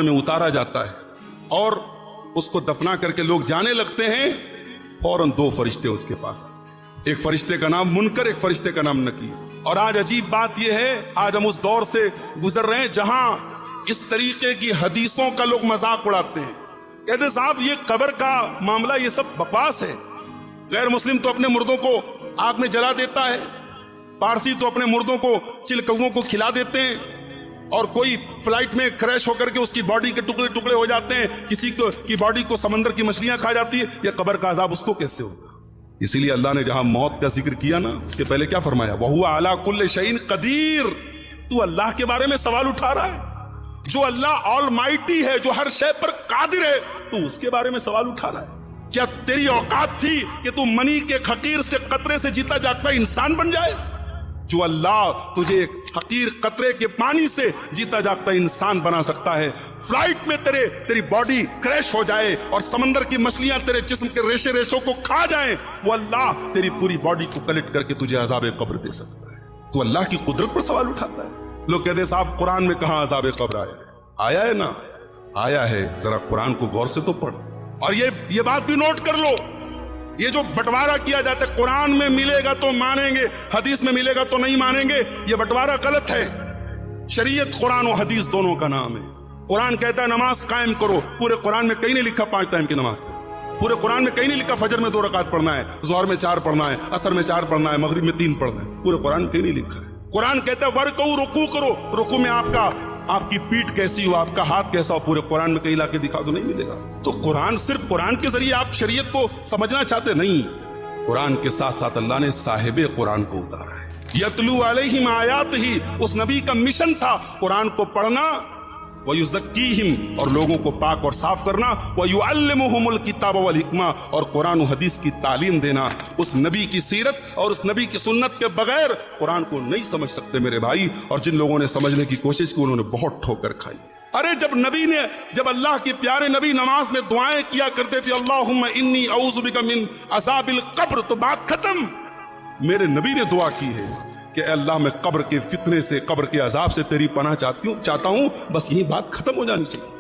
میں اتارا جاتا ہے اور اس کو دفنا کر کے لوگ جانے لگتے ہیں، فوراً دو فرشتے اس کے پاس آتے ہیں، ایک فرشتے کا نام منکر، ایک فرشتے کا نام نکیر۔ اور آج عجیب بات یہ ہے، آج ہم اس دور سے گزر رہے ہیں جہاں اس طریقے کی حدیثوں کا لوگ مذاق اڑاتے ہیں، کہتے صاحب یہ قبر کا معاملہ یہ سب بکواس ہے، غیر مسلم تو اپنے مردوں کو آگ میں جلا دیتا ہے، پارسی تو اپنے مردوں کو چلکووں کو کھلا دیتے ہیں، اور کوئی فلائٹ میں کریش ہو کر کے اس کی باڈی کے ٹکڑے ٹکڑے ہو جاتے ہیں، کسی کی باڈی کو سمندر کی مچھلیاں کھا جاتی ہے، یہ قبر کا عذاب اس کو کیسے ہوگا؟ اسی لیے اللہ نے جہاں موت کا ذکر کیا نا، اس کے پہلے کیا فرمایا؟ وَهُوَ عَلَىٰ كُلِّ شَيْءٍ قَدِيرٌ۔ تو اللہ کے بارے میں سوال اٹھا رہا ہے، جو اللہ آل مائٹی ہے، جو ہر شے پر قادر ہے، تو اس کے بارے میں سوال اٹھا رہا ہے؟ کیا تیری اوقات تھی کہ تو منی کے حقیر سے قطرے سے جیتا جاگتا انسان بن جائے؟ جو اللہ تجھے ایک حقیر قطرے کے پانی سے جیتا جاگتا انسان بنا سکتا ہے، فلائٹ میں تیری باڈی کریش ہو جائے اور سمندر کی مچھلیاں تیرے جسم کے ریشے ریشوں کو کھا جائیں، وہ اللہ تیری پوری باڈی کو کلیکٹ کر کے تجھے عذاب قبر دے سکتا ہے۔ تو اللہ کی قدرت پر سوال اٹھاتا ہے۔ لوگ کہتے ہیں صاحب قرآن میں کہاں عذاب قبر آیا ہے؟ آیا ہے نا، آیا ہے، ذرا قرآن کو غور سے تو پڑھ۔ اور یہ بات بھی نوٹ کر لو، یہ جو بٹوارا کیا جاتا ہے، قرآن میں ملے گا تو مانیں گے، حدیث میں ملے گا تو نہیں مانیں گے، یہ بٹوارا غلط ہے۔ شریعت قرآن و حدیث دونوں کا نام ہے۔ قرآن کہتا ہے نماز قائم کرو، پورے قرآن میں کہیں نہیں لکھا 5 ٹائم کی نماز پڑھو، پورے قرآن میں کہیں نہیں لکھا فجر میں 2 رکعت پڑھنا ہے، ظہر میں 4 پڑھنا ہے، عصر میں 4 پڑھنا ہے، مغرب میں 3 پڑھنا ہے، پورے قرآن میں کہیں نہیں لکھا ہے۔ قرآن کہتا ہے ورکعوا، رکوع کرو، رکوع میں آپ کی پیٹھ کیسی ہو، آپ کا ہاتھ کیسا ہو، پورے قرآن میں کہیں لا کے دکھا دو، نہیں ملے گا۔ تو قرآن صرف قرآن کے ذریعے آپ شریعت کو سمجھنا چاہتے نہیں، قرآن کے ساتھ ساتھ اللہ نے صاحب قرآن کو اتارا ہے۔ یتلو علیہم آیات ہی اس نبی کا مشن تھا، قرآن کو پڑھنا، ویزکیہم اور لوگوں کو پاک اور صاف کرنا، ویعلمہم الکتاب والحکمہ اور قرآن و حدیث کی تعلیم دینا۔ اس نبی کی سیرت اور اس نبی کی سنت کے بغیر قرآن کو نہیں سمجھ سکتے میرے بھائی، اور جن لوگوں نے سمجھنے کی کوشش کی انہوں نے بہت ٹھوکر کھائی۔ ارے جب اللہ کے پیارے نبی نماز میں دعائیں کیا کرتے تھے اللہم انی اعوذ بک من عذاب القبر، تو بات ختم۔ میرے نبی نے دعا کی ہے کہ اے اللہ میں قبر کے فتنے سے، قبر کے عذاب سے تیری پناہ چاہتا ہوں، بس یہی بات ختم ہو جانی چاہیے۔